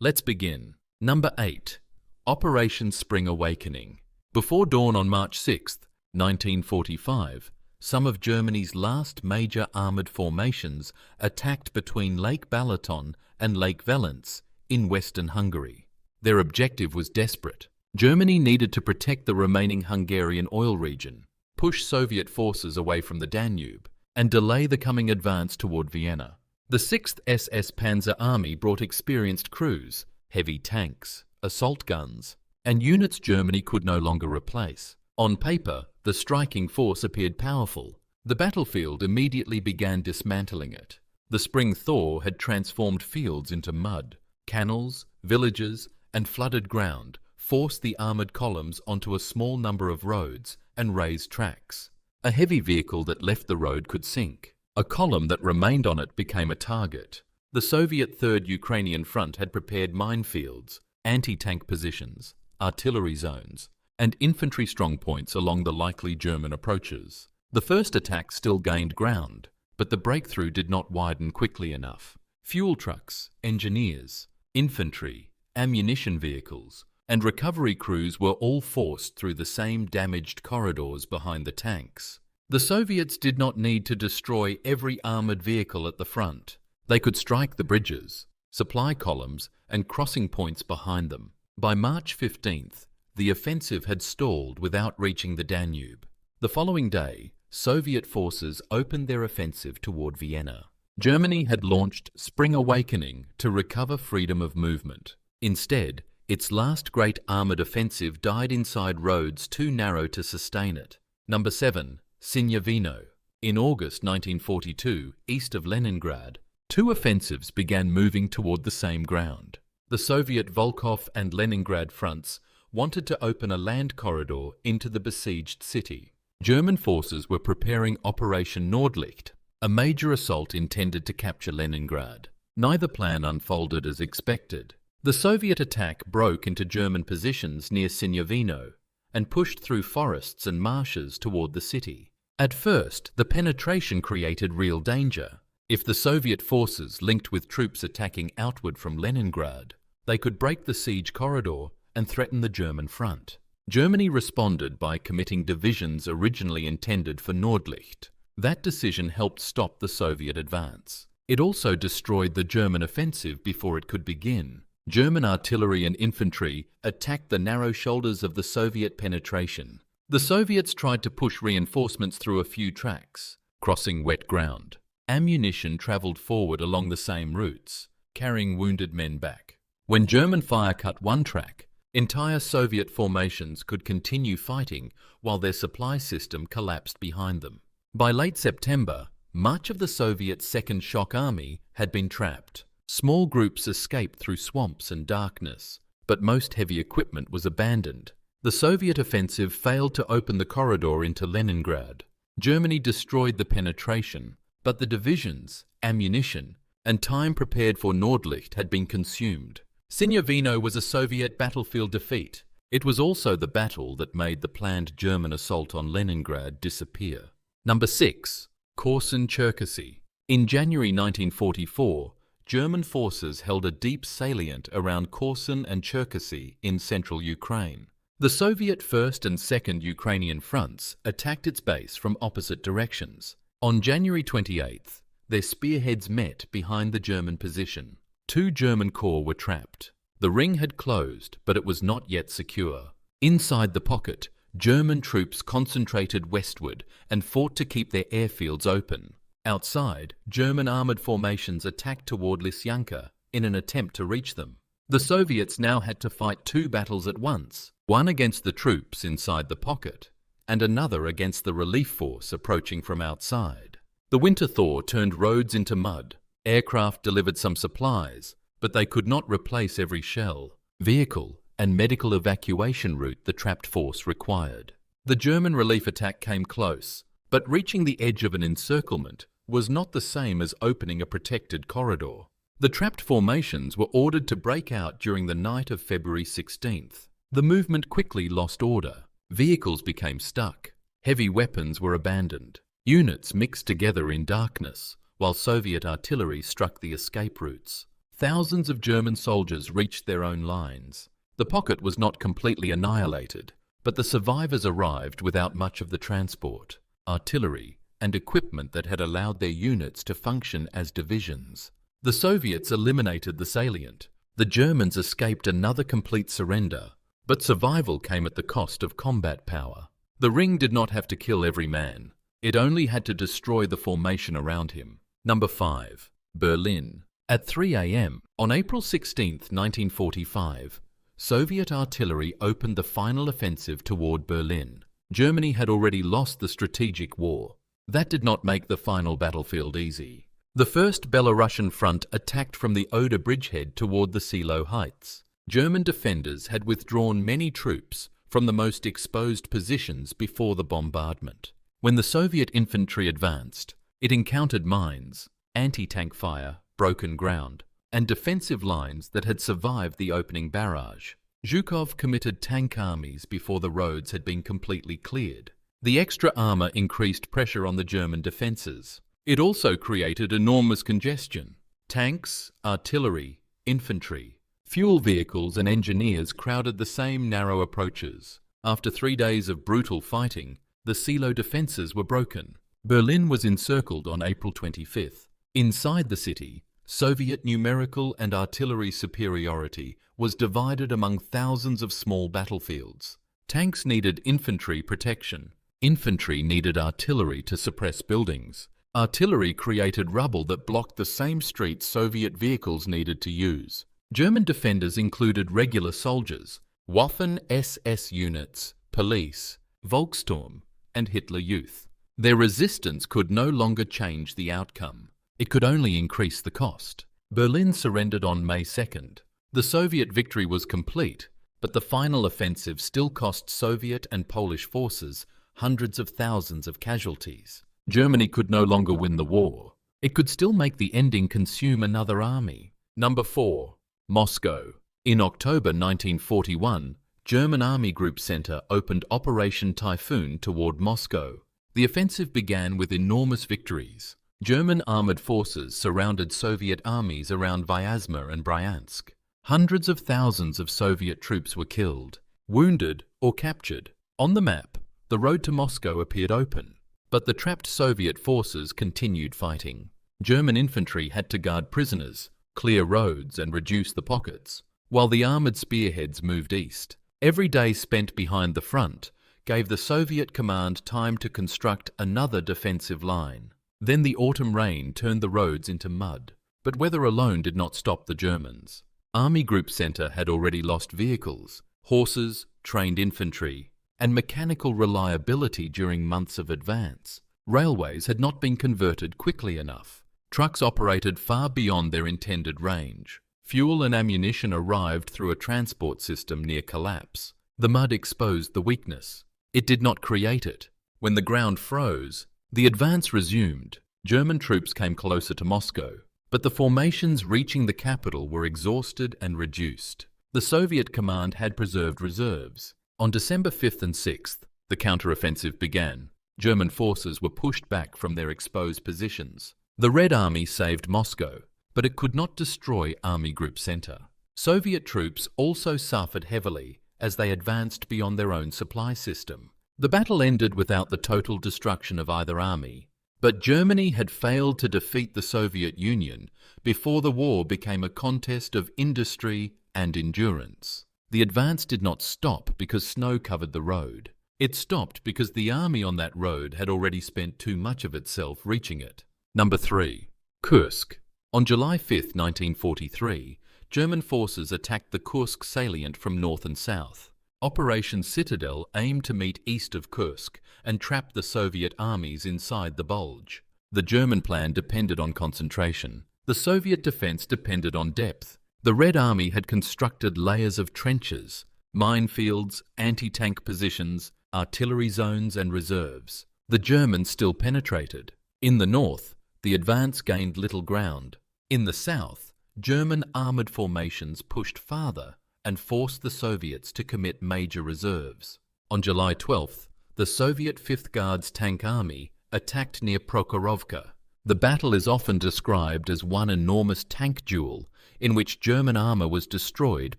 Let's begin. Number 8. Operation Spring Awakening. Before dawn on March 6, 1945, some of Germany's last major armoured formations attacked between Lake Balaton and Lake Velence in western Hungary. Their objective was desperate. Germany needed to protect the remaining Hungarian oil region, push Soviet forces away from the Danube, and delay the coming advance toward Vienna. The 6th SS Panzer Army brought experienced crews, heavy tanks, assault guns, and units Germany could no longer replace. On paper, the striking force appeared powerful. The battlefield immediately began dismantling it. The spring thaw had transformed fields into mud. Canals, villages, and flooded ground forced the armoured columns onto a small number of roads and raised tracks. A heavy vehicle that left the road could sink. A column that remained on it became a target. The Soviet Third Ukrainian Front had prepared minefields, anti-tank positions, artillery zones, and infantry strongpoints along the likely German approaches. The first attack still gained ground, but the breakthrough did not widen quickly enough. Fuel trucks, engineers, infantry, ammunition vehicles, and recovery crews were all forced through the same damaged corridors behind the tanks. The Soviets did not need to destroy every armoured vehicle at the front. They could strike the bridges, supply columns, and crossing points behind them. By March 15th, the offensive had stalled without reaching the Danube. The following day, Soviet forces opened their offensive toward Vienna. Germany had launched Spring Awakening to recover freedom of movement. Instead, its last great armoured offensive died inside roads too narrow to sustain it. Number 7. Sinyavino. In August 1942, east of Leningrad, two offensives began moving toward the same ground. The Soviet Volkhov and Leningrad fronts wanted to open a land corridor into the besieged city. German forces were preparing Operation Nordlicht, a major assault intended to capture Leningrad. Neither plan unfolded as expected. The Soviet attack broke into German positions near Sinyavino and pushed through forests and marshes toward the city. At first, the penetration created real danger. If the Soviet forces linked with troops attacking outward from Leningrad, they could break the siege corridor and threaten the German front. Germany responded by committing divisions originally intended for Nordlicht. That decision helped stop the Soviet advance. It also destroyed the German offensive before it could begin. German artillery and infantry attacked the narrow shoulders of the Soviet penetration. The Soviets tried to push reinforcements through a few tracks, crossing wet ground. Ammunition travelled forward along the same routes, carrying wounded men back. When German fire cut one track, entire Soviet formations could continue fighting while their supply system collapsed behind them. By late September, much of the Soviet Second Shock Army had been trapped. Small groups escaped through swamps and darkness, but most heavy equipment was abandoned. The Soviet offensive failed to open the corridor into Leningrad. Germany destroyed the penetration, but the divisions, ammunition, and time prepared for Nordlicht had been consumed. Sinyavino was a Soviet battlefield defeat. It was also the battle that made the planned German assault on Leningrad disappear. Number 6. Korsun-Cherkassy. In January 1944, German forces held a deep salient around Korsun and Cherkassy in central Ukraine. The Soviet 1st and 2nd Ukrainian fronts attacked its base from opposite directions. On January 28th, their spearheads met behind the German position. Two German corps were trapped. The ring had closed, but it was not yet secure. Inside the pocket, German troops concentrated westward and fought to keep their airfields open. Outside, German armoured formations attacked toward Lysyanka in an attempt to reach them. The Soviets now had to fight two battles at once, one against the troops inside the pocket, and another against the relief force approaching from outside. The winter thaw turned roads into mud. Aircraft delivered some supplies, but they could not replace every shell, vehicle, and medical evacuation route the trapped force required. The German relief attack came close, but reaching the edge of an encirclement was not the same as opening a protected corridor. The trapped formations were ordered to break out during the night of February 16th. The movement quickly lost order. Vehicles became stuck. Heavy weapons were abandoned. Units mixed together in darkness, while Soviet artillery struck the escape routes. thousands of German soldiers reached their own lines. The pocket was not completely annihilated, but the survivors arrived without much of the transport, artillery, and equipment that had allowed their units to function as divisions. The Soviets eliminated the salient. The Germans escaped another complete surrender, but survival came at the cost of combat power. The ring did not have to kill every man. It only had to destroy the formation around him. Number 5. Berlin. At 3 a.m. on April 16, 1945, Soviet artillery opened the final offensive toward Berlin. Germany had already lost the strategic war. That did not make the final battlefield easy. The First Belarusian Front attacked from the Oder bridgehead toward the Silo Heights. German defenders had withdrawn many troops from the most exposed positions before the bombardment. When the Soviet infantry advanced, it encountered mines, anti-tank fire, broken ground, and defensive lines that had survived the opening barrage. Zhukov committed tank armies before the roads had been completely cleared. The extra armour increased pressure on the German defences. It also created enormous congestion. Tanks, artillery, infantry, fuel vehicles and engineers crowded the same narrow approaches. After 3 days of brutal fighting, the Silo defences were broken. Berlin was encircled on April 25th. Inside the city, Soviet numerical and artillery superiority was divided among thousands of small battlefields. Tanks needed infantry protection. Infantry needed artillery to suppress buildings. Artillery created rubble that blocked the same streets Soviet vehicles needed to use. German defenders included regular soldiers, Waffen-SS units, police, Volkssturm, and Hitler Youth. Their resistance could no longer change the outcome. It could only increase the cost. Berlin surrendered on May 2nd. The Soviet victory was complete, but the final offensive still cost Soviet and Polish forces hundreds of thousands of casualties. Germany could no longer win the war. It could still make the ending consume another army. Number 4. Moscow. In October 1941, German Army Group Center opened Operation Typhoon toward Moscow. The offensive began with enormous victories. German armored forces surrounded Soviet armies around Vyazma and Bryansk. Hundreds of thousands of Soviet troops were killed, wounded, or captured. On the map, the road to Moscow appeared open, but the trapped Soviet forces continued fighting. German infantry had to guard prisoners, clear roads, and reduce the pockets, while the armored spearheads moved east. Every day spent behind the front gave the Soviet command time to construct another defensive line. Then the autumn rain turned the roads into mud, but weather alone did not stop the Germans. Army Group Center had already lost vehicles, horses, trained infantry, and mechanical reliability during months of advance. Railways had not been converted quickly enough. Trucks operated far beyond their intended range. Fuel and ammunition arrived through a transport system near collapse. The mud exposed the weakness. It did not create it. When the ground froze, the advance resumed. German troops came closer to Moscow, but the formations reaching the capital were exhausted and reduced. The Soviet command had preserved reserves. On December 5th and 6th, the counteroffensive began. German forces were pushed back from their exposed positions. The Red Army saved Moscow, but it could not destroy Army Group Center. Soviet troops also suffered heavily as they advanced beyond their own supply system. The battle ended without the total destruction of either army, but Germany had failed to defeat the Soviet Union before the war became a contest of industry and endurance. The advance did not stop because snow covered the road. It stopped because the army on that road had already spent too much of itself reaching it. Number 3. Kursk. On July 5, 1943, German forces attacked the Kursk salient from north and south. Operation Citadel aimed to meet east of Kursk and trap the Soviet armies inside the bulge. The German plan depended on concentration. The Soviet defense depended on depth. The Red Army had constructed layers of trenches, minefields, anti-tank positions, artillery zones and reserves. The Germans still penetrated. In the north, the advance gained little ground. In the south, German armoured formations pushed farther and forced the Soviets to commit major reserves. On July 12th, the Soviet 5th Guards Tank Army attacked near Prokhorovka. The battle is often described as one enormous tank duel in which German armour was destroyed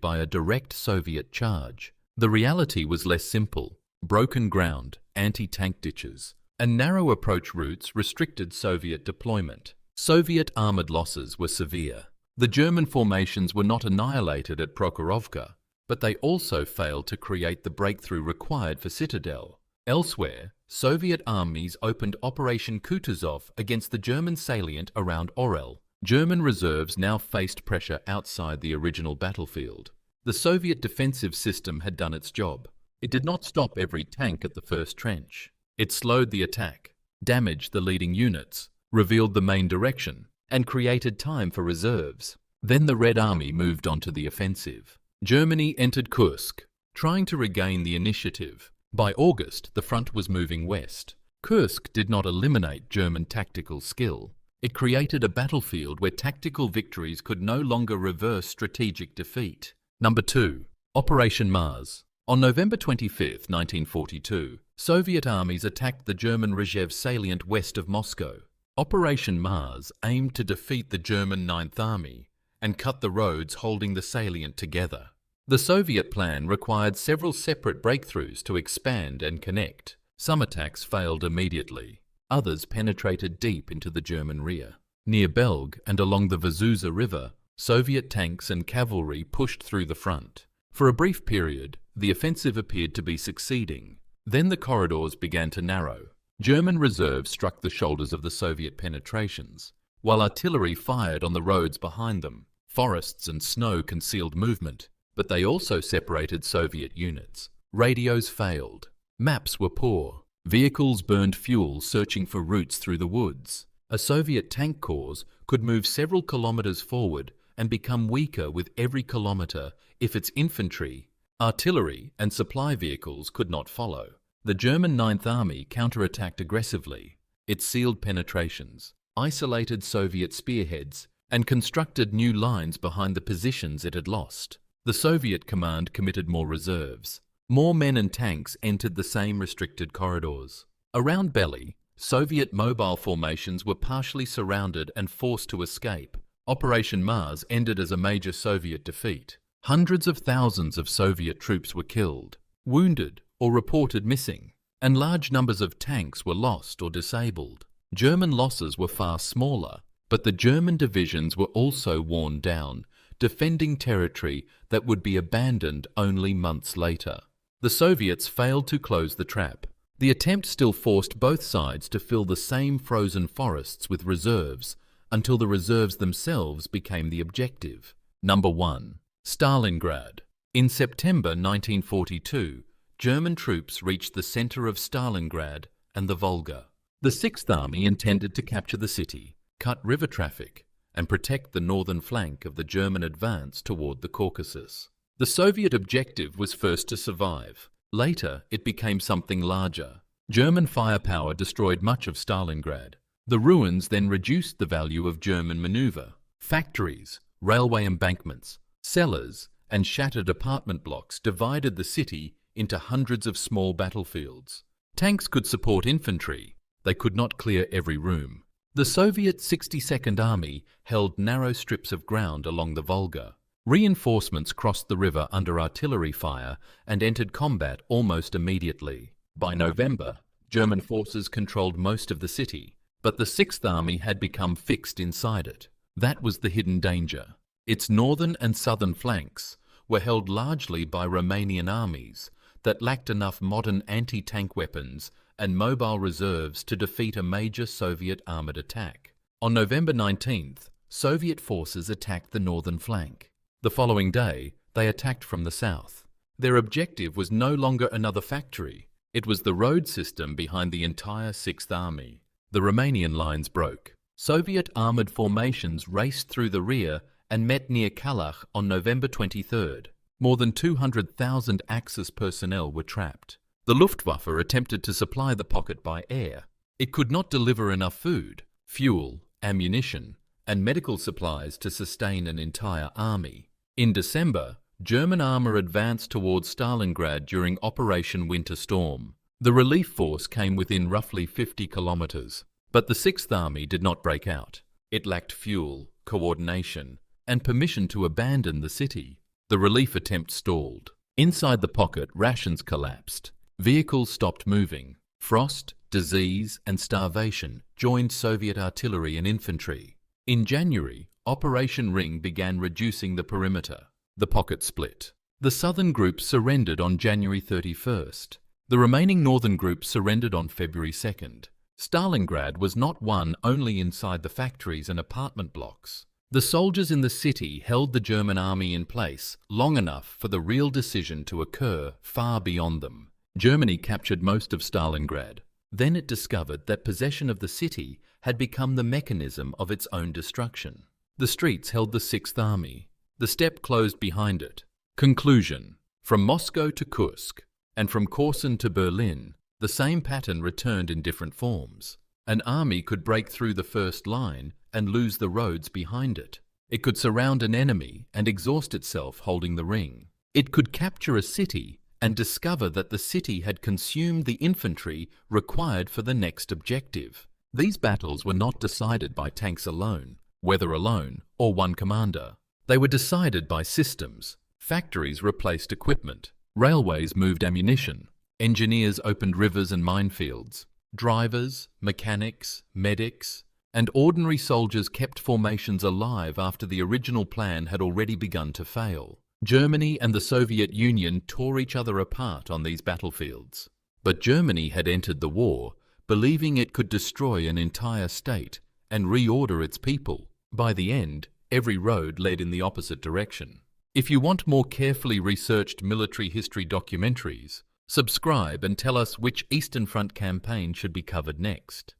by a direct Soviet charge. The reality was less simple. Broken ground, anti-tank ditches, and narrow approach routes restricted Soviet deployment. Soviet armoured losses were severe. The German formations were not annihilated at Prokhorovka, but they also failed to create the breakthrough required for Citadel. Elsewhere, Soviet armies opened Operation Kutuzov against the German salient around Orel. German reserves now faced pressure outside the original battlefield. The Soviet defensive system had done its job. It did not stop every tank at the first trench. It slowed the attack, damaged the leading units, revealed the main direction, and created time for reserves. Then the Red Army moved on to the offensive. Germany entered Kursk, trying to regain the initiative. By August, the front was moving west. Kursk did not eliminate German tactical skill. It created a battlefield where tactical victories could no longer reverse strategic defeat. Number 2. Operation Mars. On November 25, 1942, Soviet armies attacked the German Rzhev salient west of Moscow. Operation Mars aimed to defeat the German Ninth Army and cut the roads holding the salient together. The Soviet plan required several separate breakthroughs to expand and connect. Some attacks failed immediately. Others penetrated deep into the German rear. Near Belg and along the Vazuza River, Soviet tanks and cavalry pushed through the front. For a brief period, the offensive appeared to be succeeding. Then the corridors began to narrow. German reserves struck the shoulders of the Soviet penetrations, while artillery fired on the roads behind them. Forests and snow concealed movement, but they also separated Soviet units. Radios failed. Maps were poor. Vehicles burned fuel searching for routes through the woods. A Soviet tank corps could move several kilometers forward and become weaker with every kilometer if its infantry, artillery and supply vehicles could not follow. The German Ninth Army counterattacked aggressively. It sealed penetrations, isolated Soviet spearheads, and constructed new lines behind the positions it had lost. The Soviet command committed more reserves. More men and tanks entered the same restricted corridors. Around Belly, Soviet mobile formations were partially surrounded and forced to escape. Operation Mars ended as a major Soviet defeat. Hundreds of thousands of Soviet troops were killed, wounded, or reported missing, and large numbers of tanks were lost or disabled. German losses were far smaller, but the German divisions were also worn down, defending territory that would be abandoned only months later. The Soviets failed to close the trap. The attempt still forced both sides to fill the same frozen forests with reserves until the reserves themselves became the objective. Number 1. Stalingrad. In September 1942, German troops reached the center of Stalingrad and the Volga. The Sixth Army intended to capture the city, cut river traffic, and protect the northern flank of the German advance toward the Caucasus. The Soviet objective was first to survive. Later, it became something larger. German firepower destroyed much of Stalingrad. The ruins then reduced the value of German maneuver. Factories, railway embankments, cellars, and shattered apartment blocks divided the city into hundreds of small battlefields. Tanks could support infantry. They could not clear every room. The Soviet 62nd Army held narrow strips of ground along the Volga. Reinforcements crossed the river under artillery fire and entered combat almost immediately. By November, German forces controlled most of the city, but the Sixth Army had become fixed inside it. That was the hidden danger. Its northern and southern flanks were held largely by Romanian armies that lacked enough modern anti-tank weapons and mobile reserves to defeat a major Soviet armoured attack. On November 19th, Soviet forces attacked the northern flank. The following day, they attacked from the south. Their objective was no longer another factory. It was the road system behind the entire Sixth Army. The Romanian lines broke. Soviet armoured formations raced through the rear and met near Kalach on November 23rd. More than 200,000 Axis personnel were trapped. The Luftwaffe attempted to supply the pocket by air. It could not deliver enough food, fuel, ammunition, and medical supplies to sustain an entire army. In December, German armour advanced towards Stalingrad during Operation Winter Storm. The relief force came within roughly 50 kilometres, but the Sixth Army did not break out. It lacked fuel, coordination, and permission to abandon the city. The relief attempt stalled. Inside the pocket, rations collapsed. Vehicles stopped moving. Frost, disease, and starvation joined Soviet artillery and infantry. In January, Operation Ring began reducing the perimeter. The pocket split. The southern group surrendered on January 31st. The remaining northern group surrendered on February 2nd. Stalingrad was not won only inside the factories and apartment blocks. The soldiers in the city held the German army in place long enough for the real decision to occur far beyond them. Germany captured most of Stalingrad. Then it discovered that possession of the city had become the mechanism of its own destruction. The streets held the Sixth Army. The steppe closed behind it. Conclusion. From Moscow to Kursk, and from Korsun to Berlin, the same pattern returned in different forms. An army could break through the first line and lose the roads behind it. It could surround an enemy and exhaust itself holding the ring. It could capture a city and discover that the city had consumed the infantry required for the next objective. These battles were not decided by tanks alone, weather alone, or one commander. They were decided by systems. Factories replaced equipment. Railways moved ammunition. Engineers opened rivers and minefields. Drivers, mechanics, medics, and ordinary soldiers kept formations alive after the original plan had already begun to fail. Germany and the Soviet Union tore each other apart on these battlefields. But Germany had entered the war believing it could destroy an entire state and reorder its people. By the end, every road led in the opposite direction. If you want more carefully researched military history documentaries, subscribe and tell us which Eastern Front campaign should be covered next.